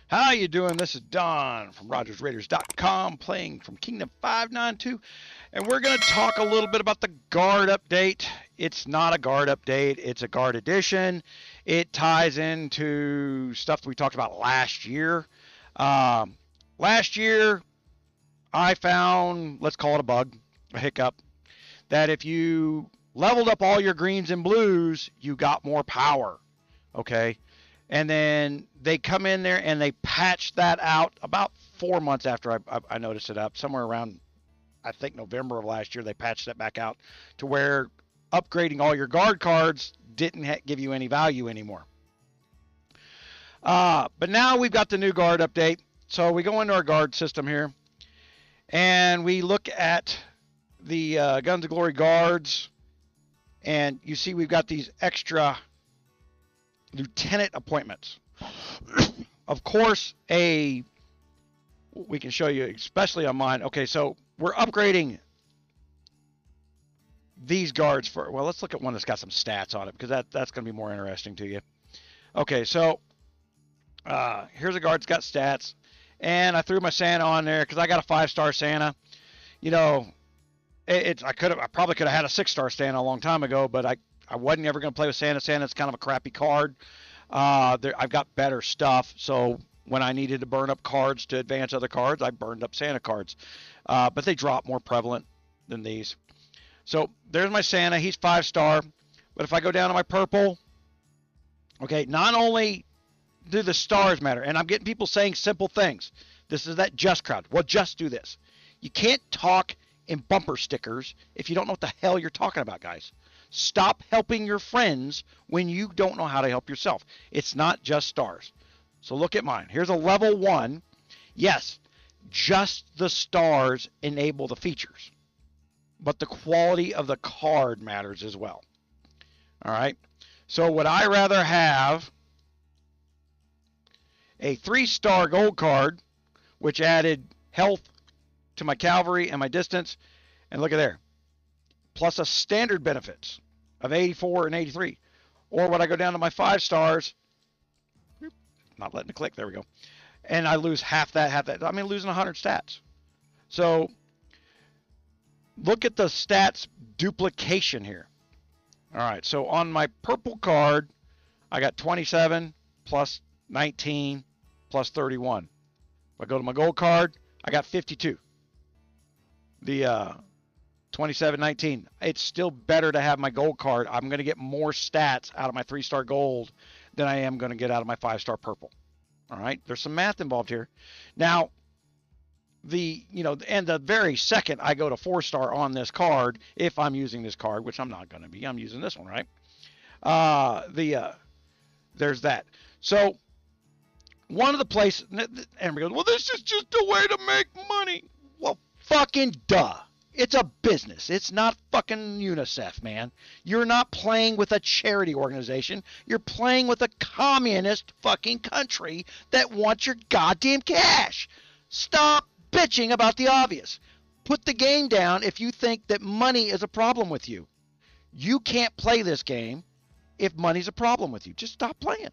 How you doing? This is Don from RogersRaider.com playing from Kingdom 592, and we're going to talk a little bit about the guard update. It's not a guard update, it's a guard edition. It ties into stuff that we talked about last year. Last year, I found, let's call it a bug, a hiccup, that if you leveled up all your greens and blues, you got more power, okay? And then they come in there and they patch that out about 4 months after I noticed it up. Somewhere around, I think, November of last year, they patched that back out to where upgrading all your guard cards didn't give you any value anymore. But now we've got the new guard update. So we go into our guard system here, and we look at the Guns of Glory guards, and you see we've got these extra lieutenant appointments. Of course, we can show you, especially on mine. Okay, so we're upgrading these guards for, well, let's look at one that's got some stats on it, because that's going to be more interesting to you. Okay, so here's a guard that's got stats, and I threw my Santa on there because I got a 5-star Santa. You know, I probably could have had a 6-star Santa a long time ago, but I wasn't ever going to play with Santa. Santa's kind of a crappy card. I've got better stuff, so when I needed to burn up cards to advance other cards, I burned up Santa cards. But they drop more prevalent than these. So there's my Santa. He's 5-star. But if I go down to my purple, okay, not only do the stars matter, and I'm getting people saying simple things. This is that just crowd. Well, just do this. You can't talk in bumper stickers if you don't know what the hell you're talking about, guys. Stop helping your friends when you don't know how to help yourself. It's not just stars. So look at mine. Here's a level 1. Yes, just the stars enable the features, but the quality of the card matters as well. All right. So would I rather have a 3-star gold card, which added health to my cavalry and my distance, and look at there, plus a standard benefits of 84 and 83. Or would I go down to my 5 stars, not letting it click, there we go, and I lose half that, I mean losing 100 stats. So look at the stats duplication here. All right, so on my purple card, I got 27 plus 19 plus 31. If I go to my gold card, I got 52. The 27, 19. It's still better to have my gold card. I'm going to get more stats out of my 3-star gold than I am going to get out of my 5-star purple. All right, there's some math involved here. Now, and the very second I go to 4-star on this card, if I'm using this card, which I'm not going to be, I'm using this one, right? There's that. So one of the places, and we go, well, this is just a way to make money. Well, fucking duh. It's a business. It's not fucking UNICEF, man. You're not playing with a charity organization. You're playing with a communist fucking country that wants your goddamn cash. Stop bitching about the obvious. Put the game down if you think that money is a problem with you. You can't play this game if money's a problem with you. Just stop playing.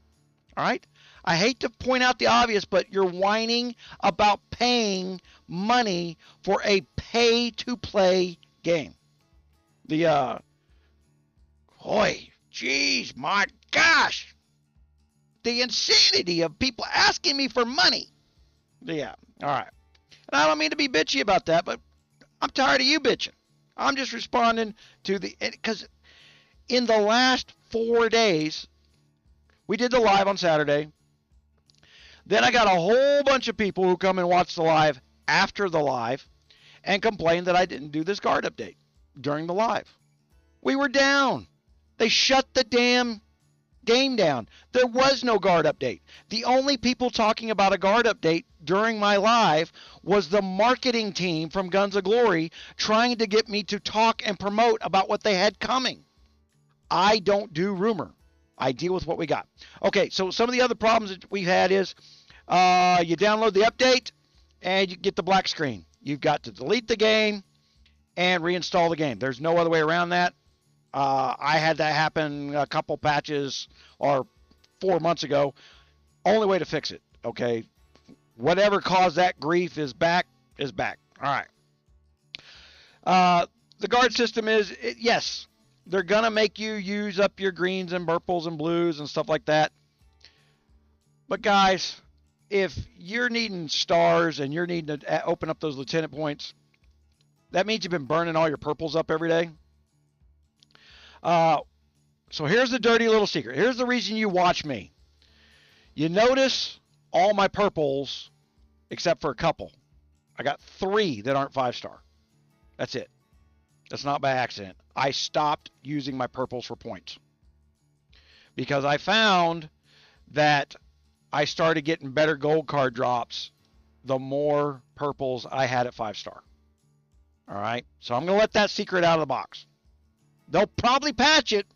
All right? I hate to point out the obvious, but you're whining about paying money for a pay-to-play game. Geez, my gosh. The insanity of people asking me for money. Yeah, all right. And I don't mean to be bitchy about that, but I'm tired of you bitching. I'm just responding to because in the last 4 days, we did the live on Saturday. Then I got a whole bunch of people who come and watch the live after the live and complain that I didn't do this guard update during the live. We were down. They shut the damn game down. There was no guard update. The only people talking about a guard update during my live was the marketing team from Guns of Glory trying to get me to talk and promote about what they had coming. I don't do rumor. I deal with what we got. Okay, so some of the other problems that we've had is you download the update and you get the black screen. You've got to delete the game and reinstall the game. There's no other way around that. I had that happen a couple patches or 4 months ago. Only way to fix it, okay? whatever caused that grief is back, is back. All right. The guard system is, yes, they're going to make you use up your greens and purples and blues and stuff like that. But guys, if you're needing stars and you're needing to open up those lieutenant points, that means you've been burning all your purples up every day. So here's the dirty little secret. Here's the reason you watch me. You notice all my purples, except for a couple. I got 3 that aren't 5-star. That's it. That's not by accident. I stopped using my purples for points because I found that I started getting better gold card drops the more purples I had at 5-star. All right. So I'm going to let that secret out of the box. They'll probably patch it,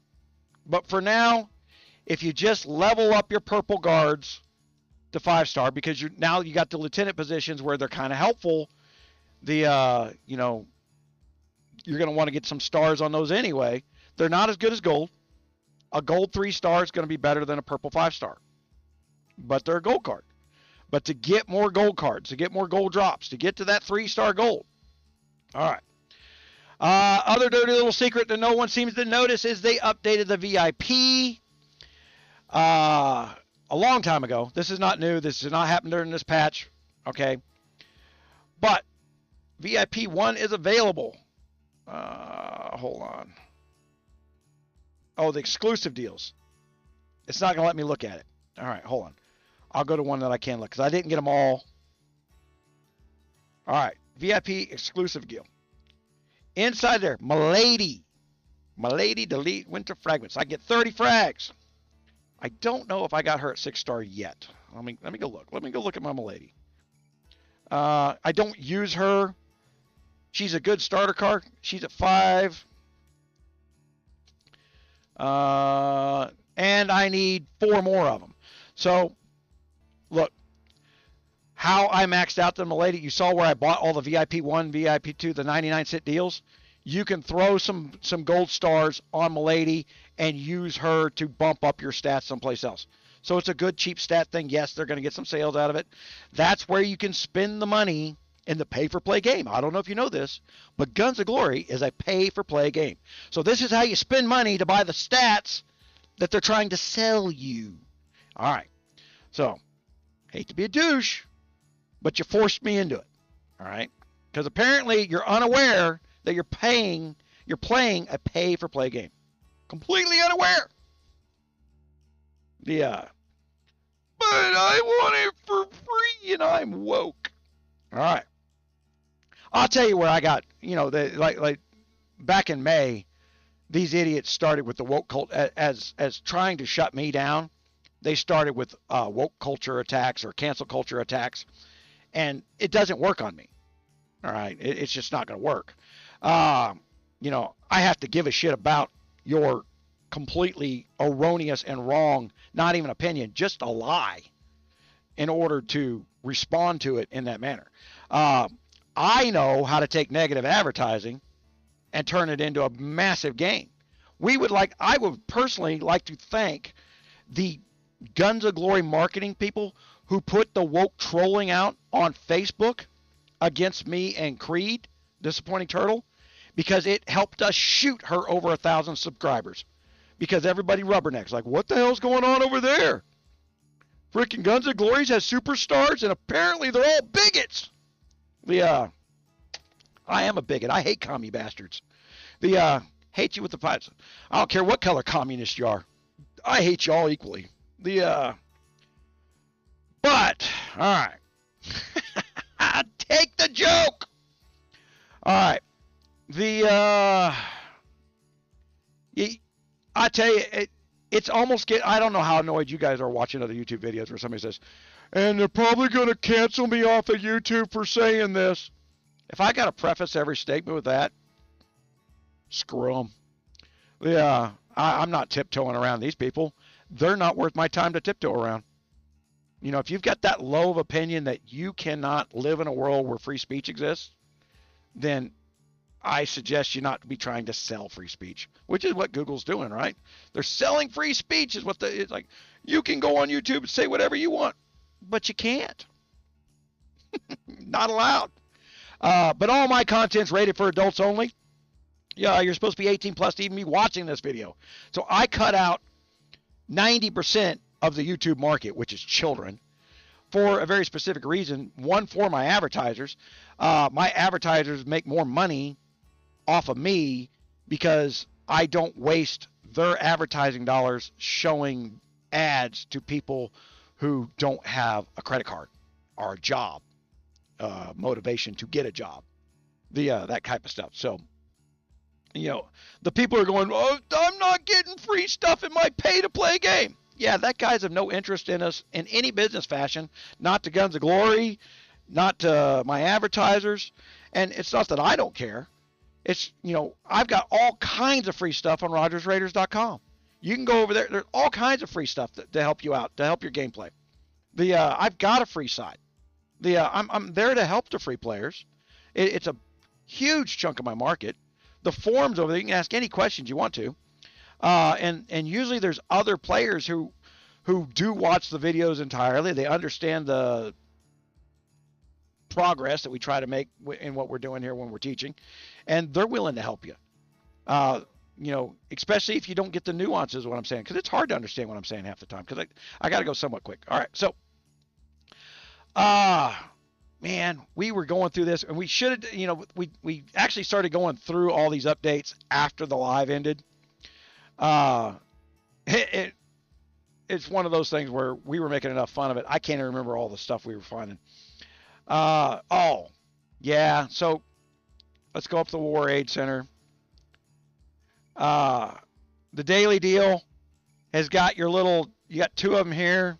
but for now, if you just level up your purple guards to 5-star, because now you got the lieutenant positions where they're kind of helpful, you're going to want to get some stars on those anyway. They're not as good as gold. A gold 3-star is going to be better than a purple 5-star, but they're a gold card. But to get more gold cards, to get more gold drops, to get to that 3-star gold. All right. Other dirty little secret that no one seems to notice is they updated the VIP a long time ago. This is not new. This did not happen during this patch. Okay. But VIP 1 is available. Hold on. Oh, the exclusive deals. It's not going to let me look at it. All right, hold on. I'll go to one that I can look because I didn't get them all. All right, VIP exclusive deal. Inside there, Milady delete winter fragments. I get 30 frags. I don't know if I got her at 6-star yet. Let me go look. Let me go look at my Milady. I don't use her. She's a good starter card. She's at 5. And I need 4 more of them. So, look, how I maxed out the Milady. You saw where I bought all the VIP 1, VIP 2, the 99-cent deals. You can throw some gold stars on Milady and use her to bump up your stats someplace else. So it's a good cheap stat thing. Yes, they're going to get some sales out of it. That's where you can spend the money in the pay-for-play game. I don't know if you know this, but Guns of Glory is a pay-for-play game. So this is how you spend money to buy the stats that they're trying to sell you. All right. So, hate to be a douche, but you forced me into it. All right? Because apparently you're unaware that you're playing a pay-for-play game. Completely unaware. Yeah. But I want it for free and I'm woke. All right. I'll tell you where I got, like back in May, these idiots started with the woke cult as trying to shut me down. They started with woke culture attacks or cancel culture attacks, and it doesn't work on me. All right. It's just not going to work. I have to give a shit about your completely erroneous and wrong, not even opinion, just a lie, in order to respond to it in that manner. I know how to take negative advertising and turn it into a massive gain. I would personally like to thank the Guns of Glory marketing people who put the woke trolling out on Facebook against me and Creed, Disappointing Turtle, because it helped us shoot her over 1,000 subscribers. Because everybody rubbernecks, like, what the hell's going on over there? Freaking Guns of Glory has superstars, and apparently they're all bigots. I am a bigot. I hate commie bastards. Hate you with the fights. I don't care what color communist you are. I hate you all equally. But, all right. Take the joke. All right. I tell you, it's almost I don't know how annoyed you guys are watching other YouTube videos where somebody says, and they're probably going to cancel me off of YouTube for saying this. If I got to preface every statement with that, screw them. Yeah, I'm not tiptoeing around these people. They're not worth my time to tiptoe around. If you've got that low of opinion that you cannot live in a world where free speech exists, then I suggest you not be trying to sell free speech, which is what Google's doing, right? They're selling free speech is what it's like. You can go on YouTube and say whatever you want, but you can't. Not allowed. But all my content's rated for adults only. Yeah, you're supposed to be 18 plus to even be watching this video. So I cut out 90% of the YouTube market, which is children, for a very specific reason. One, for my advertisers. My advertisers make more money off of me because I don't waste their advertising dollars showing ads to people who don't have a credit card or a job, motivation to get a job, that type of stuff. So, the people are going, oh, I'm not getting free stuff in my pay-to-play game. Yeah, that guy's of no interest in us in any business fashion, not to Guns of Glory, not to my advertisers. And it's not that I don't care. It's, I've got all kinds of free stuff on RogersRaiders.com. You can go over there. There's all kinds of free stuff to help you out, to help your gameplay. I've got a free site. I'm there to help the free players. It's a huge chunk of my market. The forums over there, you can ask any questions you want to. And usually there's other players who do watch the videos entirely. They understand the progress that we try to make in what we're doing here when we're teaching, and they're willing to help you. Especially if you don't get the nuances of what I'm saying, because it's hard to understand what I'm saying half the time, because I got to go somewhat quick. All right, so, man, we were going through this, and we should have, we actually started going through all these updates after the live ended. It's one of those things where we were making enough fun of it. I can't even remember all the stuff we were finding. Yeah, so let's go up to the War Aid Center. The daily deal has got you got 2 of them here,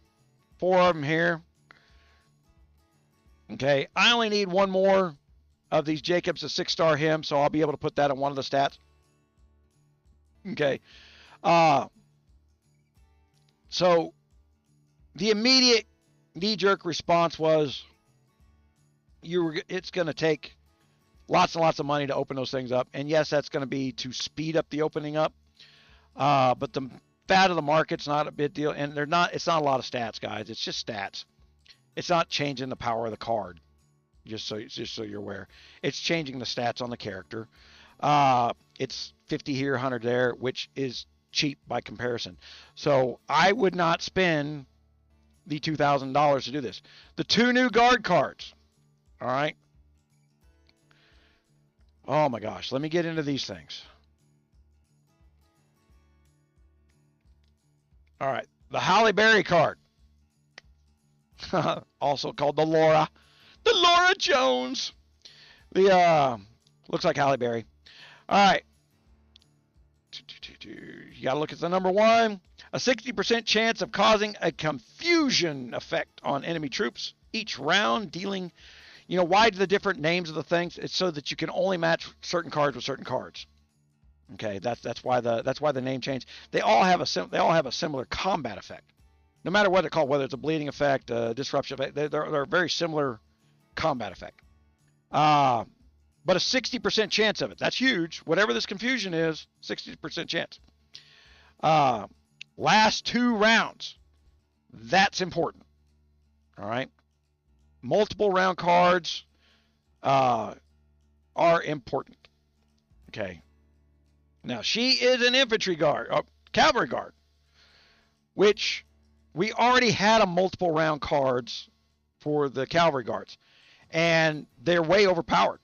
4 of them here. Okay, I only need 1 more of these Jacobs, a 6-star hymn, so I'll be able to put that on one of the stats. Okay. So the immediate knee-jerk response was, it's going to take lots and lots of money to open those things up. And yes, that's going to be to speed up the opening up. But the fat of the market's not a big deal. And it's not a lot of stats, guys. It's just stats. It's not changing the power of the card. Just so you're aware. It's changing the stats on the character. It's 50 here, 100 there, which is cheap by comparison. So I would not spend the $2,000 to do this. The 2 new guard cards. All right. Oh my gosh. Let me get into these things. All right. The Halle Berry card. Also called the Laura Jones. Looks like Halle Berry. All right. You got to look at the number 1. A 60% chance of causing a confusion effect on enemy troops each round, dealing, why do the different names of the things? It's so that you can only match certain cards with certain cards. Okay, that's why the name change. They all have a similar combat effect. No matter what they're called, whether it's a bleeding effect, disruption effect, they're a very similar combat effect. But a 60% chance of it. That's huge. Whatever this confusion is, 60% chance. Last 2 rounds. That's important. All right. Multiple round cards are important. Okay. Now, she is an infantry guard, cavalry guard, which we already had a multiple round cards for the cavalry guards, and they're way overpowered.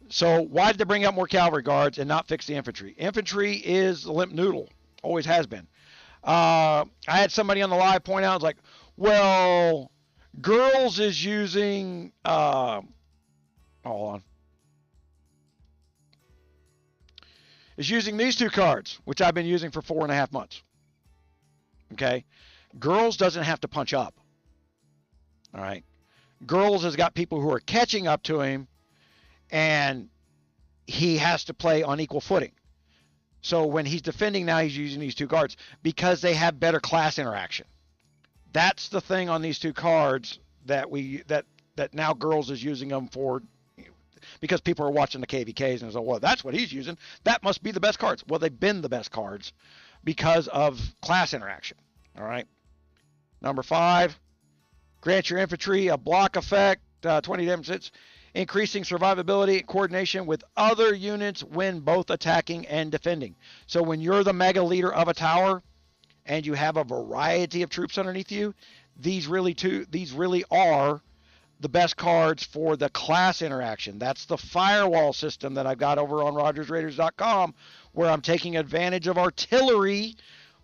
So why did they bring out more cavalry guards and not fix the infantry? Infantry is the limp noodle, always has been. I had somebody on the live point out, it's like, well, Girls is using, hold on, is using these 2 cards, which I've been using for 4.5 months. Okay. Girls doesn't have to punch up. All right. Girls has got people who are catching up to him, and he has to play on equal footing. So when he's defending now, he's using these 2 cards because they have better class interaction. That's the thing on these 2 cards that now Girls is using them for, because people are watching the KVKs and say, well, that's what he's using. That must be the best cards. Well, they've been the best cards because of class interaction. All right. Number 5, grant your infantry a block effect 20 damage hits, increasing survivability and coordination with other units when both attacking and defending. So when you're the mega leader of a tower and you have a variety of troops underneath you, these really are the best cards for the class interaction. That's the firewall system that I've got over on RogersRaiders.com, where I'm taking advantage of artillery,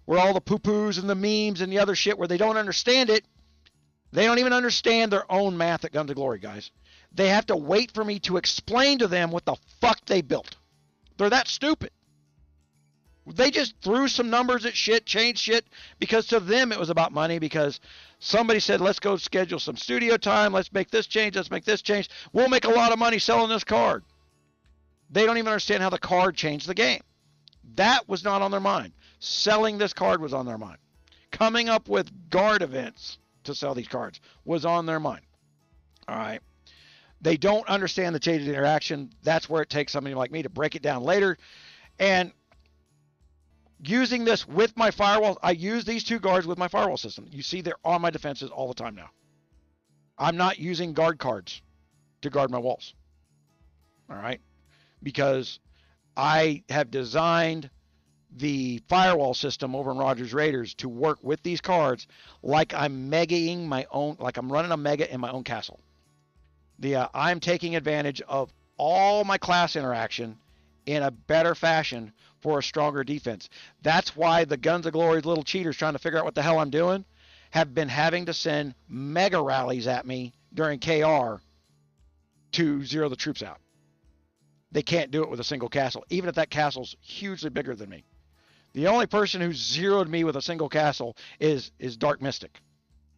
where all the poo-poos and the memes and the other shit, where they don't understand it. They don't even understand their own math at Guns of Glory, guys. They have to wait for me to explain to them what the fuck they built. They're that stupid. They just threw some numbers at shit, changed shit, because to them it was about money, because somebody said, let's go schedule some studio time, let's make this change, let's make this change. We'll make a lot of money selling this card. They don't even understand how the card changed the game. That was not on their mind. Selling this card was on their mind. Coming up with guard events to sell these cards was on their mind. All right. They don't understand the changed interaction. That's where it takes somebody like me to break it down later. And using this with my firewall, I use these two guards with my firewall system. You see they're on my defenses all the time now. I'm not using guard cards to guard my walls. All right. Because I have designed the firewall system over in Rogers Raiders to work with these cards like I'm megaing my own, like I'm running a mega in my own castle. I'm taking advantage of all my class interaction in a better fashion for a stronger defense. That's why the Guns of Glory's little cheaters trying to figure out what the hell I'm doing have been having to send mega rallies at me during KR to zero the troops out. They can't do it with a single castle, even if that castle's hugely bigger than me. The only person who zeroed me with a single castle is Dark Mystic.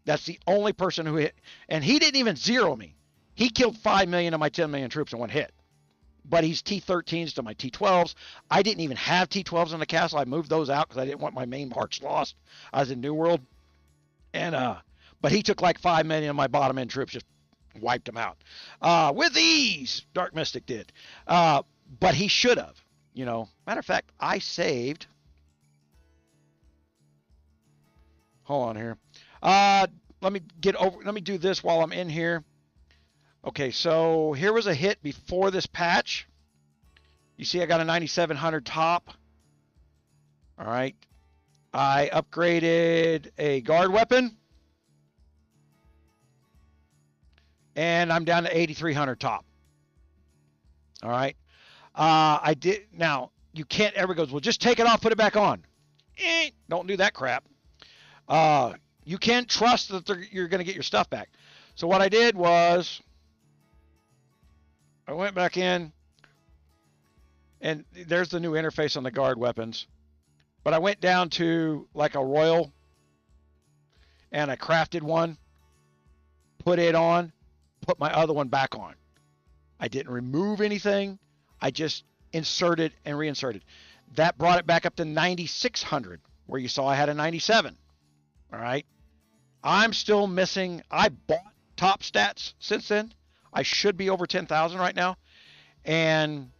That's the only person who hit, and he didn't even zero me. He killed 5 million of my 10 million troops in one hit. But he's T13s to my T12s. I didn't even have T12s in the castle. I moved those out because I didn't want my main marks lost. I was in New World. And but he took like 5 million of my bottom end troops, just wiped them out. With ease, Dark Mystic did. But he should have, you know. Matter of fact, I saved. Hold on here. Let me do this while I'm in here. Okay, so here was a hit before this patch. You see I got a 9700 top. All right. I upgraded a guard weapon. And I'm down to 8300 top. All right. I did. Now, you can't ever go, well, just take it off, put it back on. Don't do that crap. You can't trust that you're going to get your stuff back. So what I did was I went back in, and there's the new interface on the guard weapons. But I went down to like a royal, and I crafted one, put it on, put my other one back on. I didn't remove anything. I just inserted and reinserted. That brought it back up to 9600, where you saw I had a 97. All right. I'm still missing. I bought top stats since then. I should be over 10,000 right now. And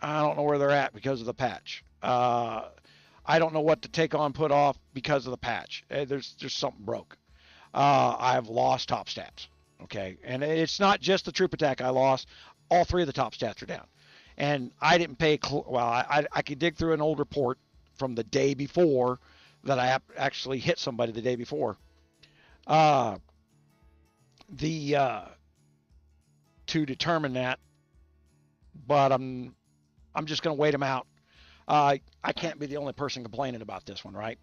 I don't know where they're at because of the patch. I don't know what to take on, put off because of the patch. There's something broke. I've lost top stats. Okay. And it's not just the troop attack I lost. All three of the top stats are down. And I didn't pay, I could dig through an old report from the day before that I actually hit somebody the day before. To determine that, but I'm just going to wait them out. I can't be the only person complaining about this one, right?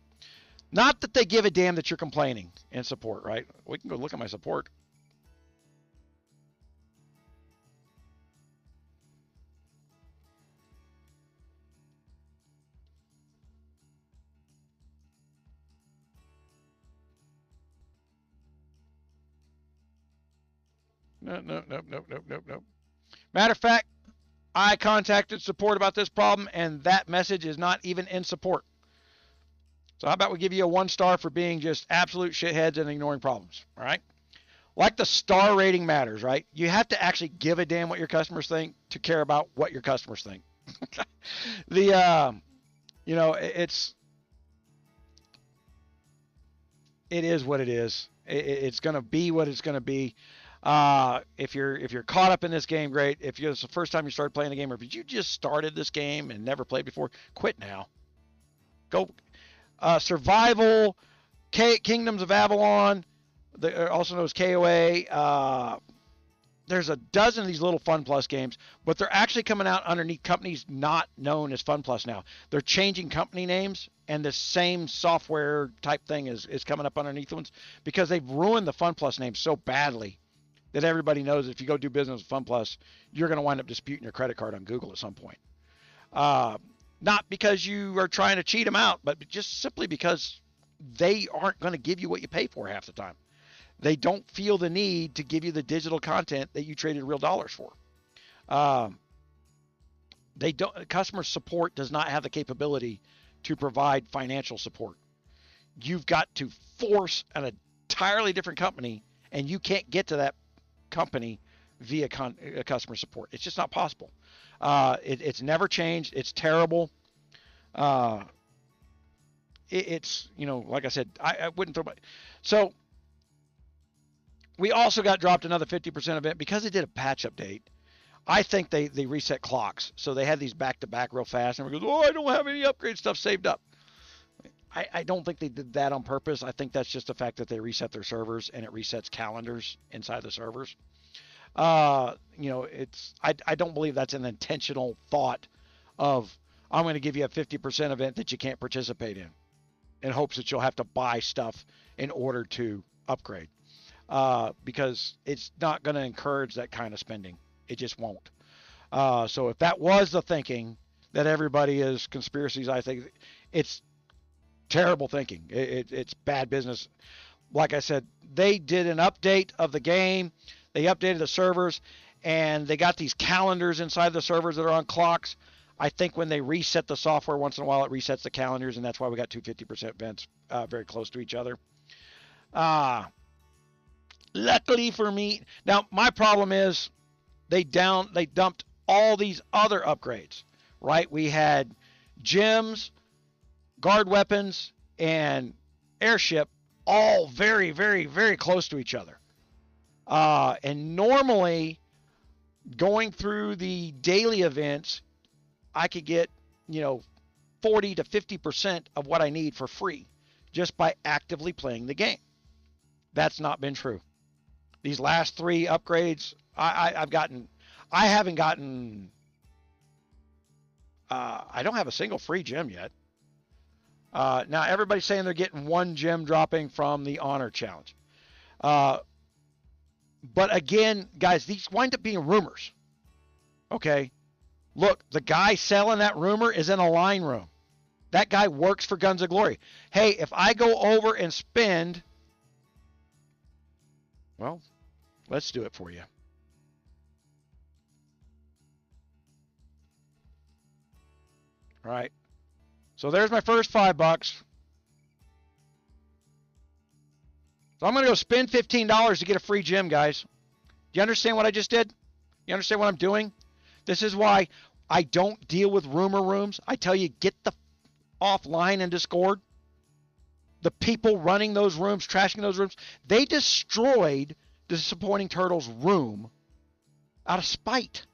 Not that they give a damn that you're complaining in support, right? We can go look at my support. Nope. Matter of fact, I contacted support about this problem, and that message is not even in support. So how about we give you a 1 star for being just absolute shitheads and ignoring problems, all right? Like the star rating matters, right? You have to actually give a damn what your customers think to care about what your customers think. You know, it is what it is. It's going to be what it's going to be. If you're caught up in this game, great. If it's the first time you started playing the game, or if you just started this game and never played before, quit now. Go Survival, Kingdoms of Avalon, also known as KOA. There's a dozen of these little Fun Plus games, but they're actually coming out underneath companies not known as Fun Plus now. They're changing company names, and the same software type thing is coming up underneath ones because they've ruined the Fun Plus name so badly that everybody knows if you go do business with Fun Plus, you're going to wind up disputing your credit card on Google at some point. Not because you are trying to cheat them out, but just simply because they aren't going to give you what you pay for half the time. They don't feel the need to give you the digital content that you traded real dollars for. Customer support does not have the capability to provide financial support. You've got to force an entirely different company, and you can't get to that company via customer support. It's just not possible. It's never changed. It's terrible. It's, like I said, I wouldn't throw my... So we also got dropped another 50% event because they did a patch update. I think they reset clocks. So they had these back-to-back real fast. And we go, I don't have any upgrade stuff saved up. I don't think they did that on purpose. I think that's just the fact that they reset their servers and it resets calendars inside the servers. I don't believe that's an intentional thought of, I'm going to give you a 50% event that you can't participate in hopes that you'll have to buy stuff in order to upgrade. Because it's not going to encourage that kind of spending. It just won't. So if that was the thinking that everybody is conspiracies, I think it's terrible thinking. It's bad business. Like I said, they did an update of the game. They updated the servers, and they got these calendars inside the servers that are on clocks. I think when they reset the software once in a while, it resets the calendars, and that's why we got two 50% events very close to each other. Luckily for me, now my problem is they dumped all these other upgrades, right? We had gems, guard weapons, and airship all very, very, very close to each other. And normally going through the daily events, I could get, 40 to 50% of what I need for free just by actively playing the game. That's not been true. These last three upgrades, I don't have a single free gem yet. Now everybody's saying they're getting one gem dropping from the honor challenge. But again, guys, these wind up being rumors. Okay. Look, the guy selling that rumor is in a line room. That guy works for Guns of Glory. Hey, if I go over and spend, well, let's do it for you. All right. So there's my first $5. So I'm going to go spend $15 to get a free gem, guys. Do you understand what I just did? You understand what I'm doing? This is why I don't deal with rumor rooms. I tell you, get the offline in Discord. The people running those rooms, trashing those rooms, they destroyed Disappointing Turtle's room out of spite.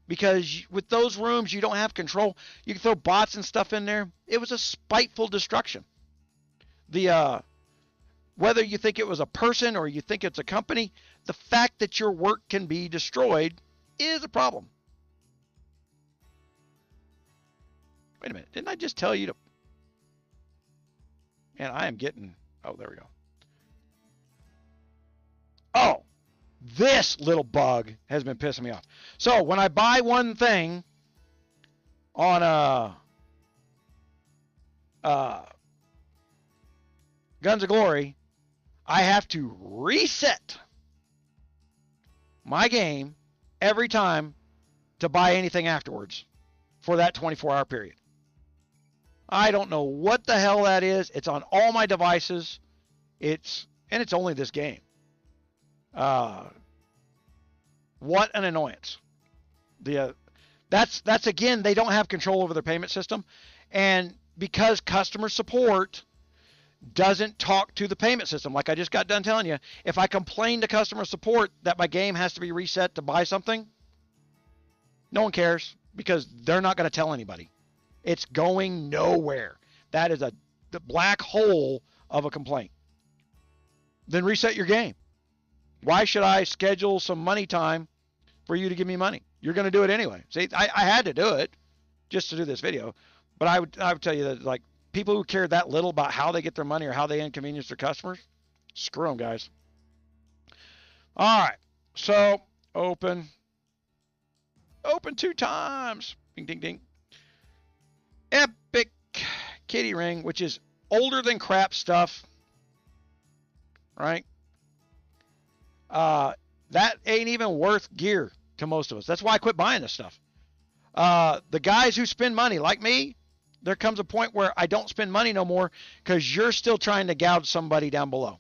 Because with those rooms, you don't have control. You can throw bots and stuff in there. It was a spiteful destruction. Whether you think it was a person or you think it's a company, the fact that your work can be destroyed is a problem. Wait a minute. Didn't I just tell you to... Man, I am getting... Oh, there we go. Oh, this little bug has been pissing me off. So when I buy one thing on Guns of Glory, I have to reset my game every time to buy anything afterwards for that 24-hour period. I don't know what the hell that is. It's on all my devices. It's only this game. What an annoyance. That's again, they don't have control over their payment system. And because customer support doesn't talk to the payment system. Like I just got done telling you, if I complain to customer support that my game has to be reset to buy something, no one cares because they're not going to tell anybody. It's going nowhere. That is the black hole of a complaint. Then reset your game. Why should I schedule some money time for you to give me money? You're going to do it anyway. See, I had to do it just to do this video, but I would tell you that, like, people who care that little about how they get their money or how they inconvenience their customers, screw them, guys. All right, so open 2 times. Ding, ding, ding. Epic kitty ring, which is older than crap stuff, right? That ain't even worth gear to most of us. That's why I quit buying this stuff. The guys who spend money, like me, there comes a point where I don't spend money no more because you're still trying to gouge somebody down below.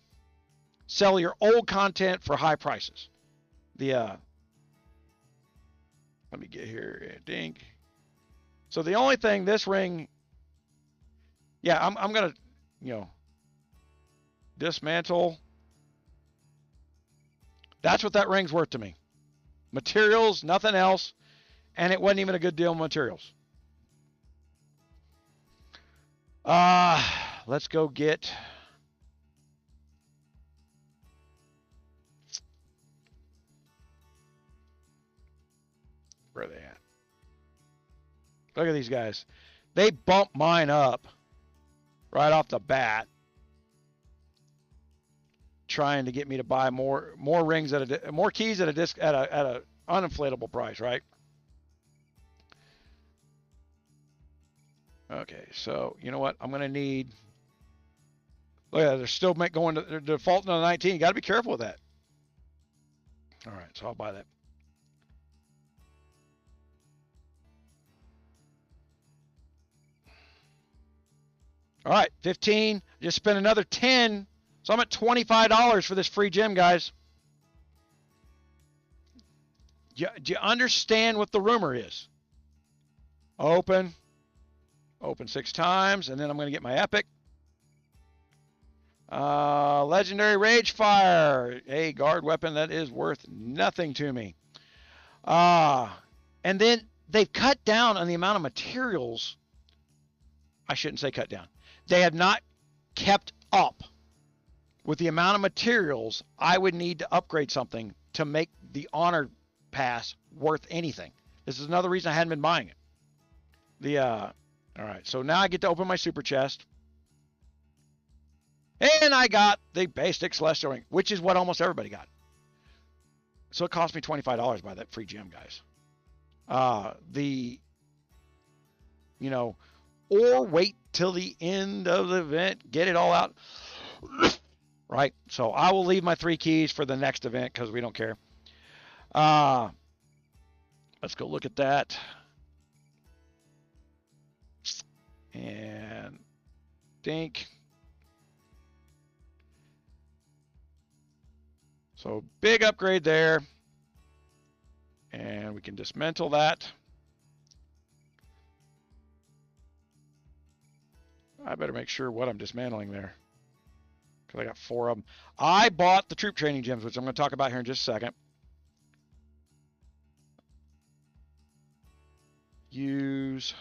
Sell your old content for high prices. Let me get here. Ding. So the only thing this ring, yeah, I'm going to, dismantle. That's what that ring's worth to me. Materials, nothing else, and it wasn't even a good deal of materials. Let's go get where are they at? Look at these guys. They bumped mine up right off the bat, trying to get me to buy more rings at more keys at a uninflatable price, right? Okay, so you know what? I'm going to need. Look at that, they're still going to they're defaulting on 19. You got to be careful with that. All right, so I'll buy that. All right, 15. Just spent another 10. So I'm at $25 for this free gem, guys. Do you understand what the rumor is? Open 6 times, and then I'm going to get my epic. Legendary Ragefire. A guard weapon that is worth nothing to me. And then they've cut down on the amount of materials. I shouldn't say cut down. They have not kept up with the amount of materials I would need to upgrade something to make the Honor Pass worth anything. This is another reason I hadn't been buying it. All right, so now I get to open my super chest. And I got the basic Celestial Ring, which is what almost everybody got. So it cost me $25 by that free gem, guys. Or wait till the end of the event, get it all out. Right? So I will leave my 3 keys for the next event because we don't care. Let's go look at that. And think. So big upgrade there. And we can dismantle that. I better make sure what I'm dismantling there, because I got 4 of them. I bought the troop training gems, which I'm going to talk about here in just a second. Use,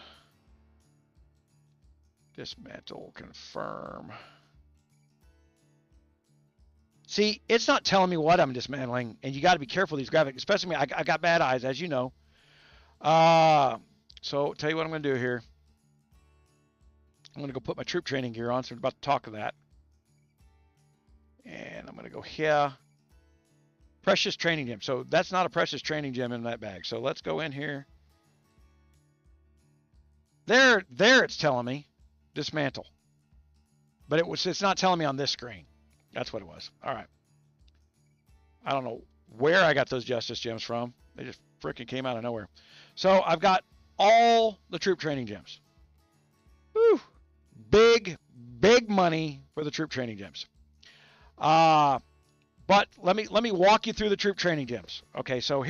dismantle, confirm. See, it's not telling me what I'm dismantling, and you got to be careful with these graphics, especially me. I got bad eyes, as you know. So tell you what I'm going to do here. I'm going to go put my troop training gear on, so we're about to talk of that. And I'm going to go here. Precious training gem. So that's not a precious training gem in that bag. So let's go in here. There it's telling me dismantle. But it's not telling me on this screen. That's what it was. All right. I don't know where I got those Justice gems from. They just freaking came out of nowhere. So I've got all the troop training gems. Whew. Big money for the troop training gems. But let me walk you through the troop training gems. Okay, so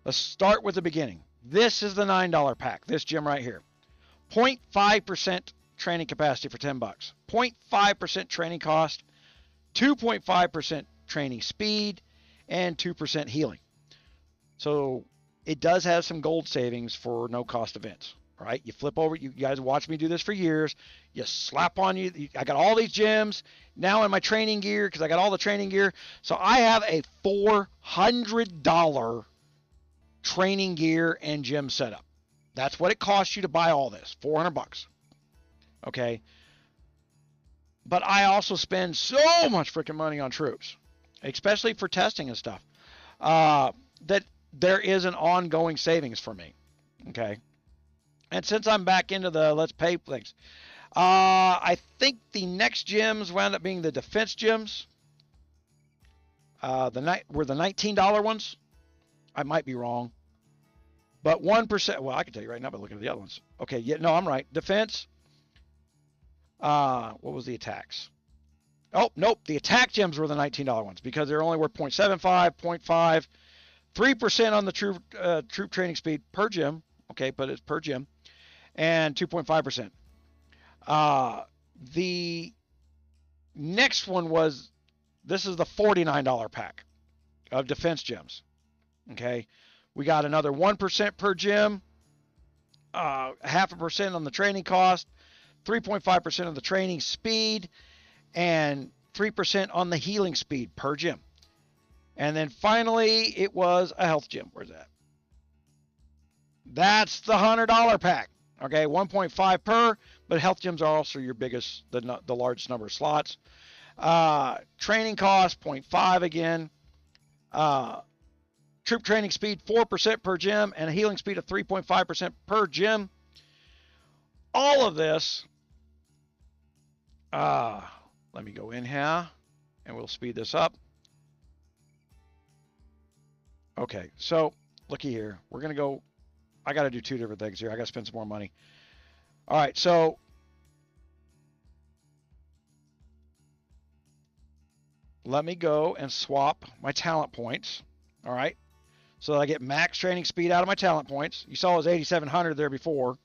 let's start with the beginning. This is the $9 pack, this gem right here. 0.5% training capacity for 10 bucks. 0.5% training cost, 2.5% training speed, and 2% healing. So it does have some gold savings for no cost events, right? You flip over, you guys watch me do this for years. You slap on I got all these gems now in my training gear because I got all the training gear. So I have a $400 training gear and gym setup. That's what it costs you to buy all this, 400 bucks. Okay. But I also spend so much freaking money on troops, especially for testing and stuff, that there is an ongoing savings for me. Okay. And since I'm back into the let's pay things, I think the next gyms wound up being the defense gyms. Were the $19 ones. I might be wrong. But 1%, well, I can tell you right now by looking at the other ones. Okay, yeah, no, I'm right. Defense. What was the attacks? Oh, nope. The attack gems were the $19 ones because they're only worth 0.75, 0.5, 3% on the troop training speed per gym. Okay, but it's per gym. And 2.5%. The next one was, this is the $49 pack of defense gems. Okay. We got another 1% per gym, 0.5% on the training cost, 3.5% of the training speed, and 3% on the healing speed per gym. And then finally, it was a health gym. Where's that? That's the $100 pack. Okay, 1.5 per, but health gyms are also your biggest, the largest number of slots. Training cost, 0.5 again. Troop training speed, 4% per gym, and a healing speed of 3.5% per gym. All of this, let me go in here, and we'll speed this up. Okay, so, looky here. We're going to go, I got to do two different things here. I got to spend some more money. All right, so, let me go and swap my talent points. All right. So that I get max training speed out of my talent points. You saw it was 8,700 there before.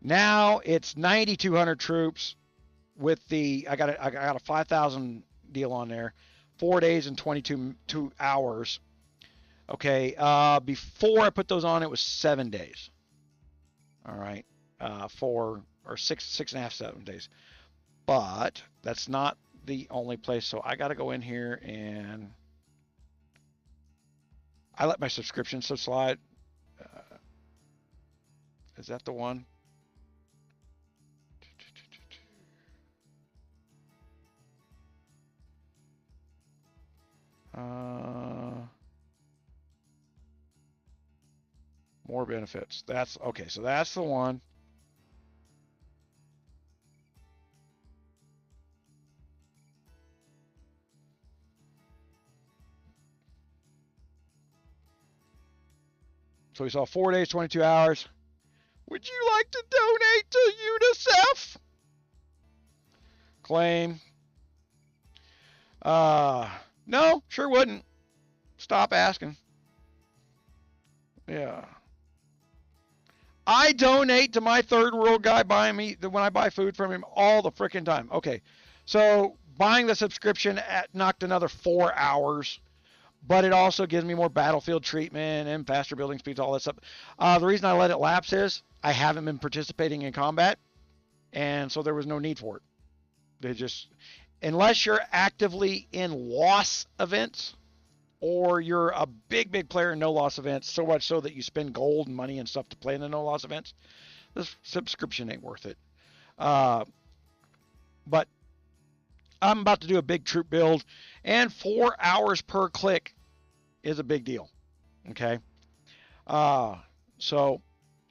Now it's 9,200 troops with the, I got a 5,000 deal on there. 4 days and 22 hours. Okay. Before I put those on, it was 7 days. All right. 7 days. But that's not the only place. So I got to go in here and I let my subscription slide. Is that the one? More benefits. That's okay. So that's the one. So we saw 4 days, 22 hours. Would you like to donate to UNICEF? Claim. No, sure wouldn't. Stop asking. Yeah. I donate to my third world guy buying me when I buy food from him all the frickin' time. Okay. So buying the subscription knocked another 4 hours. But it also gives me more battlefield treatment and faster building speeds, all that stuff. The reason I let it lapse is I haven't been participating in combat, and so there was no need for it. They just, unless you're actively in loss events, or you're a big player in no loss events, so much so that you spend gold and money and stuff to play in the no loss events, this subscription ain't worth it. But I'm about to do a big troop build, and 4 hours per click is a big deal. Okay. So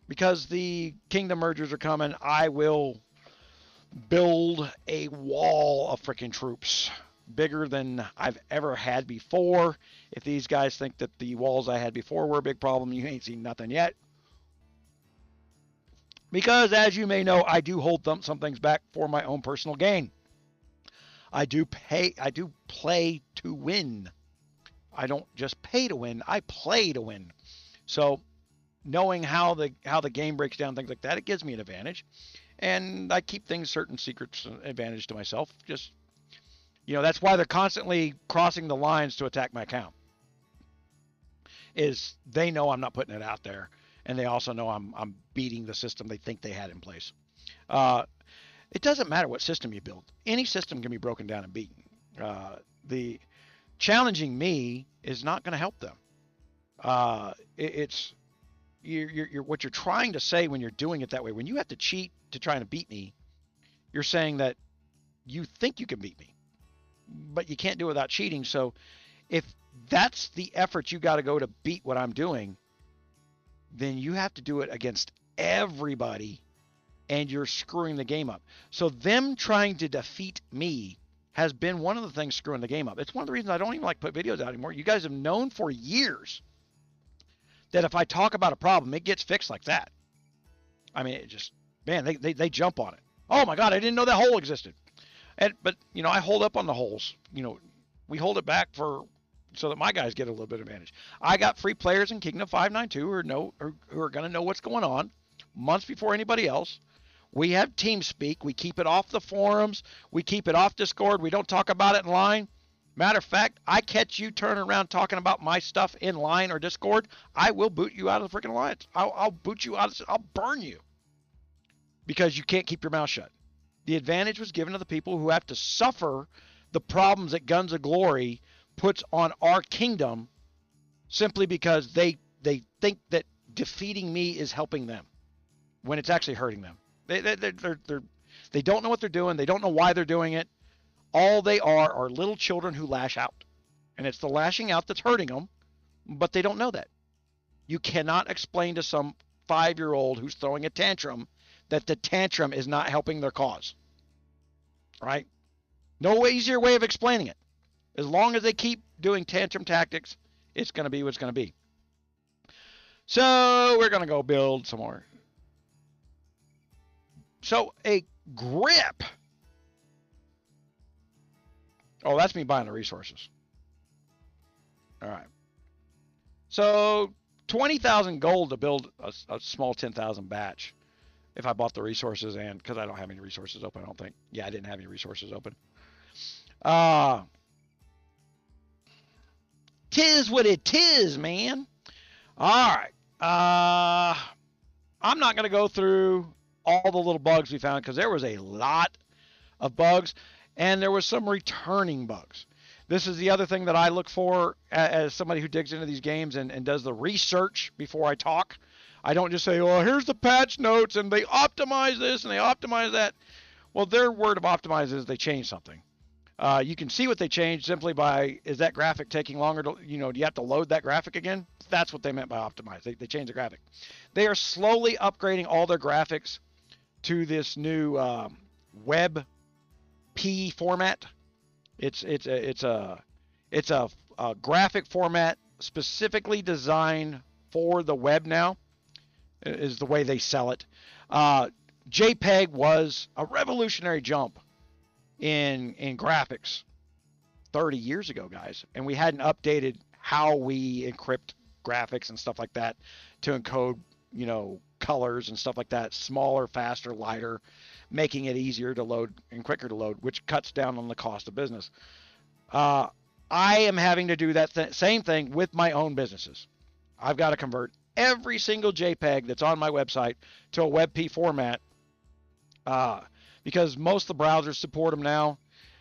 because the kingdom mergers are coming, I will build a wall of freaking troops bigger than I've ever had before. If these guys think that the walls I had before were a big problem, you ain't seen nothing yet. Because as you may know, I do hold some things back for my own personal gain. I do play to win. I don't just pay to win, I play to win. So knowing how the game breaks down, things like that, it gives me an advantage. And I keep certain secrets advantage to myself. Just, that's why they're constantly crossing the lines to attack my account. Is they know I'm not putting it out there, and they also know I'm beating the system they think they had in place. It doesn't matter what system you build. Any system can be broken down and beaten. The challenging me is not going to help them. It's what you're trying to say when you're doing it that way. When you have to cheat to try to beat me, you're saying that you think you can beat me, but you can't do it without cheating. So if that's the effort you got to go to beat what I'm doing, then you have to do it against everybody, and you're screwing the game up. So them trying to defeat me has been one of the things screwing the game up. It's one of the reasons I don't even like to put videos out anymore. You guys have known for years that if I talk about a problem, it gets fixed like that. I mean, it just, man, they jump on it. Oh my God, I didn't know that hole existed. But I hold up on the holes. We hold it back so that my guys get a little bit of advantage. I got free players in Kingdom 592 who are going to know what's going on months before anybody else. We have TeamSpeak. We keep it off the forums. We keep it off Discord. We don't talk about it in line. Matter of fact, I catch you turning around talking about my stuff in line or Discord, I will boot you out of the freaking alliance. I'll boot you out. I'll burn you because you can't keep your mouth shut. The advantage was given to the people who have to suffer the problems that Guns of Glory puts on our kingdom simply because they think that defeating me is helping them when it's actually hurting them. They don't know what they're doing. They don't know why they're doing it. All they are little children who lash out. And it's the lashing out that's hurting them, but they don't know that. You cannot explain to some 5-year-old who's throwing a tantrum that the tantrum is not helping their cause. Right? No easier way of explaining it. As long as they keep doing tantrum tactics, it's going to be what's going to be. So we're going to go build some more. So a grip. Oh, that's me buying the resources. All right. So 20,000 gold to build a small 10,000 batch. If I bought the resources, and because I don't have any resources open, I don't think. Yeah, I didn't have any resources open. Tis what it is, man. All right. I'm not going to go through all the little bugs we found because there was a lot of bugs, and there was some returning bugs. This is the other thing that I look for as somebody who digs into these games and does the research before I talk. I don't just say, oh, here's the patch notes, and they optimize this and they optimize that. Well, their word of optimize is they change something. You can see what they changed simply by, is that graphic taking longer to, do you have to load that graphic again? That's what they meant by optimize. They changed the graphic. They are slowly upgrading all their graphics to this new 𝗹𝗶 format. It's a graphic format specifically designed for the web now, is the way they sell it. JPEG was a revolutionary jump in graphics 30 years ago, guys, and we hadn't updated how we encrypt graphics and stuff like that to encode, colors and stuff like that, smaller, faster, lighter, making it easier to load and quicker to load, which cuts down on the cost of business. I am having to do that same thing with my own businesses. I've got to convert every single JPEG that's on my website to a 𝗹𝗶 format because most of the browsers support them now.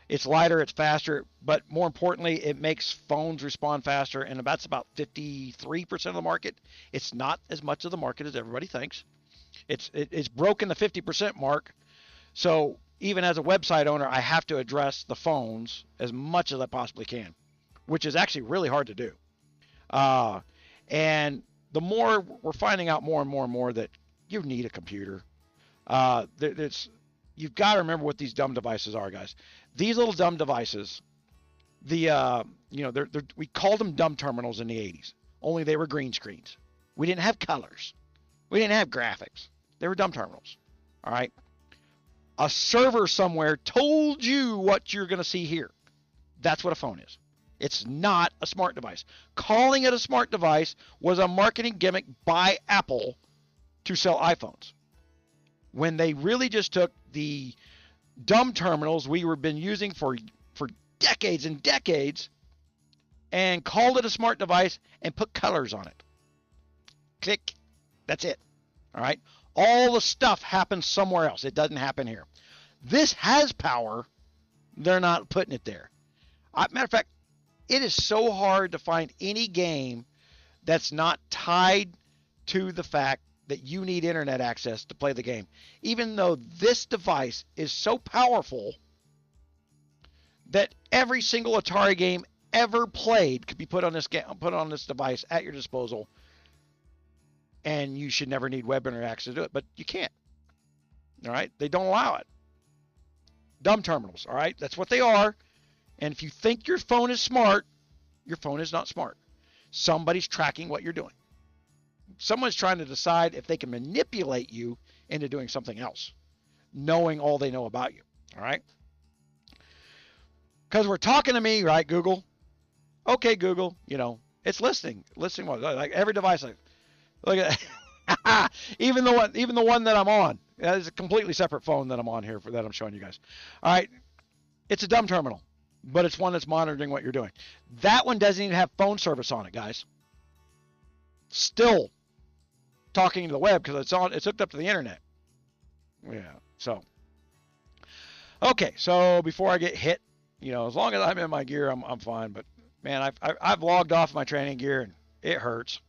It's lighter, it's faster, but more importantly, it makes phones respond faster, and that's about 53% of the market. It's not as much of the market as everybody thinks. It's broken the 50% mark, so even as a website owner, I have to address the phones as much as I possibly can, which is actually really hard to do. And the more we're finding out more and more and more that you need a computer. You've got to remember what these dumb devices are, guys. These little dumb devices, we called them dumb terminals in the 80s, only they were green screens. We didn't have colors. We didn't have graphics. They were dumb terminals. All right. A server somewhere told you what you're going to see here. That's what a phone is. It's not a smart device. Calling it a smart device was a marketing gimmick by Apple to sell iPhones, when they really just took the dumb terminals we were been using for decades and decades and called it a smart device and put colors on it. Click. That's it. All right. All the stuff happens somewhere else. It doesn't happen here. This has power. They're not putting it there. Matter of fact, it is so hard to find any game that's not tied to the fact that you need internet access to play the game. Even though this device is so powerful that every single Atari game ever played could be put on this device at your disposal, and you should never need web internet access to do it, but you can't. All right? They don't allow it. Dumb terminals, all right? That's what they are. And if you think your phone is smart, your phone is not smart. Somebody's tracking what you're doing. Someone's trying to decide if they can manipulate you into doing something else, knowing all they know about you, all right? Because we're talking to me, right, Google? Okay, Google, you know, it's listening. Listening what? Like every device. Look at even the one that I'm on. It's a completely separate phone that I'm on here that I'm showing you guys. All right, it's a dumb terminal, but it's one that's monitoring what you're doing. That one doesn't even have phone service on it, guys. Still talking to the web because it's hooked up to the internet. Yeah. So okay. So before I get hit, you know, as long as I'm in my gear, I'm fine. But man, I've logged off my training gear and it hurts.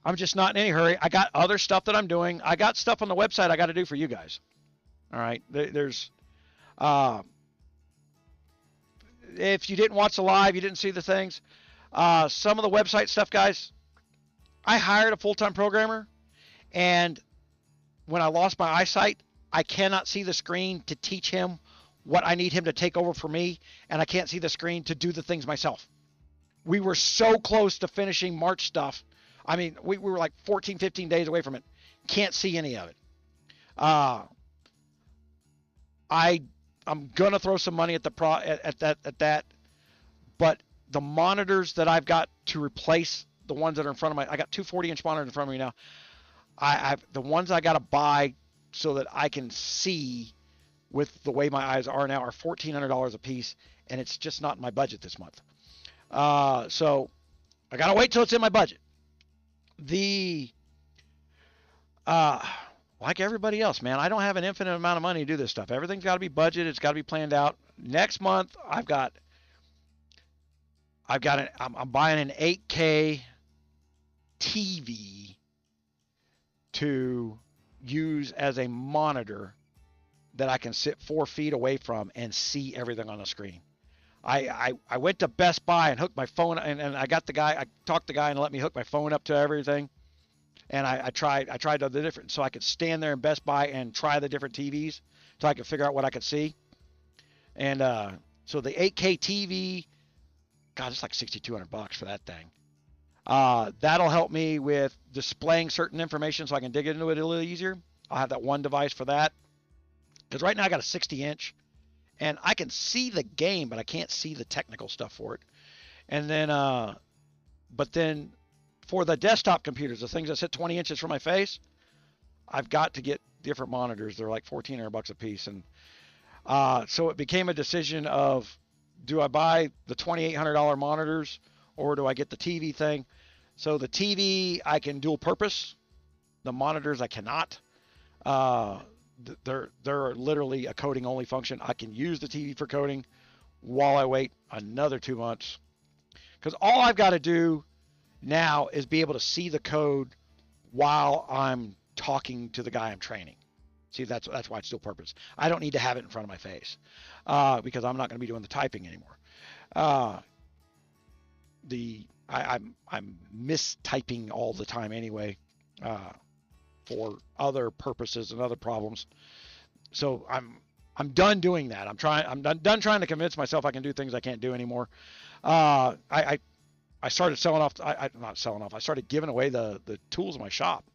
I'm just not in any hurry. I got other stuff that I'm doing. I got stuff on the website I got to do for you guys. All right. There's if you didn't watch the live, you didn't see the things. Some of the website stuff, guys, I hired a full-time programmer, and when I lost my eyesight, I cannot see the screen to teach him what I need him to take over for me, and I can't see the screen to do the things myself. We were so close to finishing March stuff. I mean, we were like 14, 15 days away from it. Can't see any of it. I'm gonna throw some money at that, but the monitors that I've got to replace the ones that are in front of I got two 40-inch monitors in front of me now. The ones I got to buy so that I can see with the way my eyes are now are $1,400 a piece, and it's just not in my budget this month. So I got to wait till it's in my budget. Like everybody else, man, I don't have an infinite amount of money to do this stuff. Everything's got to be budgeted. It's got to be planned out. Next month, I'm buying an 8K TV to use as a monitor that I can sit 4 feet away from and see everything on the screen. I went to Best Buy and hooked my phone, and I talked to the guy and let me hook my phone up to everything. And I tried the different, so I could stand there in Best Buy and try the different TVs so I could figure out what I could see. And so the 8K TV, God, it's like $6,200 for that thing. That'll help me with displaying certain information so I can dig into it a little easier. I'll have that one device for that. Because right now I got a 60-inch, and I can see the game, but I can't see the technical stuff for it. And then, but then for the desktop computers, the things that sit 20 inches from my face, I've got to get different monitors. They're like $1,400 a piece. And so it became a decision of, do I buy the $2,800 monitors or do I get the TV thing? So the TV, I can dual purpose. The monitors, I cannot. They're literally a coding only function. I can use the TV for coding while I wait another 2 months. Because all I've got to do now is be able to see the code while I'm talking to the guy I'm training. See, that's why it's dual purpose. I don't need to have it in front of my face because I'm not going to be doing the typing anymore. I'm mistyping all the time anyway for other purposes and other problems. So I'm done doing that. I'm done trying to convince myself I can do things I can't do anymore. I started selling off. Not selling off. I started giving away the tools in my shop.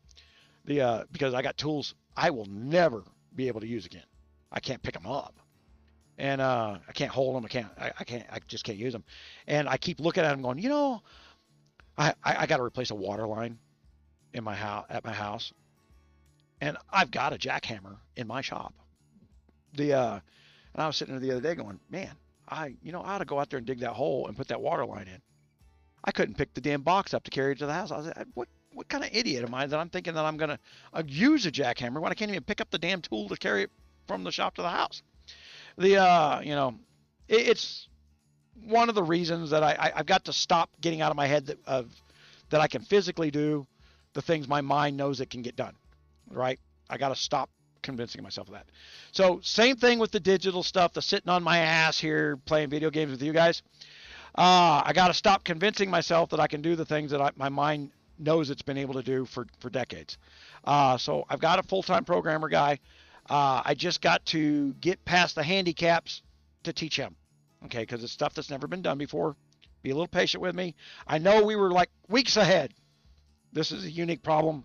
Because I got tools I will never be able to use again. I can't pick them up. and I can't hold them. I just can't use them. And I keep looking at them going, you know, I got to replace a water line in my house, at my house. And I've got a jackhammer in my shop. And I was sitting there the other day going, man, I ought to go out there and dig that hole and put that water line in. I couldn't pick the damn box up to carry it to the house. I was like, what kind of idiot am I that I'm thinking that I'm going to use a jackhammer when I can't even pick up the damn tool to carry it from the shop to the house? It's one of the reasons that I've got to stop getting out of my head that I can physically do the things my mind knows it can get done, right? I got to stop convincing myself of that. So same thing with the digital stuff, the sitting on my ass here playing video games with you guys. I got to stop convincing myself that I can do the things that my mind knows it's been able to do for decades. So I've got a full-time programmer guy. I just got to get past the handicaps to teach him, okay, because it's stuff that's never been done before. Be a little patient with me. I know we were like weeks ahead. This is a unique problem.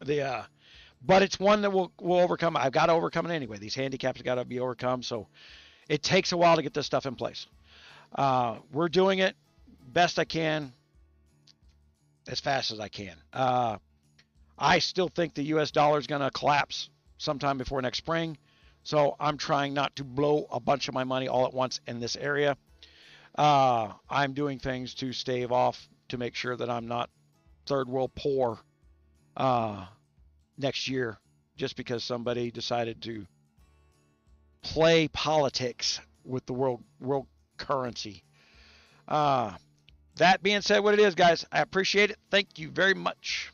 But it's one that we'll overcome. I've got to overcome it anyway. These handicaps have got to be overcome. So it takes a while to get this stuff in place. We're doing it best I can, as fast as I can. I still think the US dollar is going to collapse sometime before next spring. So I'm trying not to blow a bunch of my money all at once in this area. I'm doing things to stave off to make sure that I'm not third world poor next year just because somebody decided to play politics with the world currency. That being said, what it is, guys, I appreciate it. Thank you very much.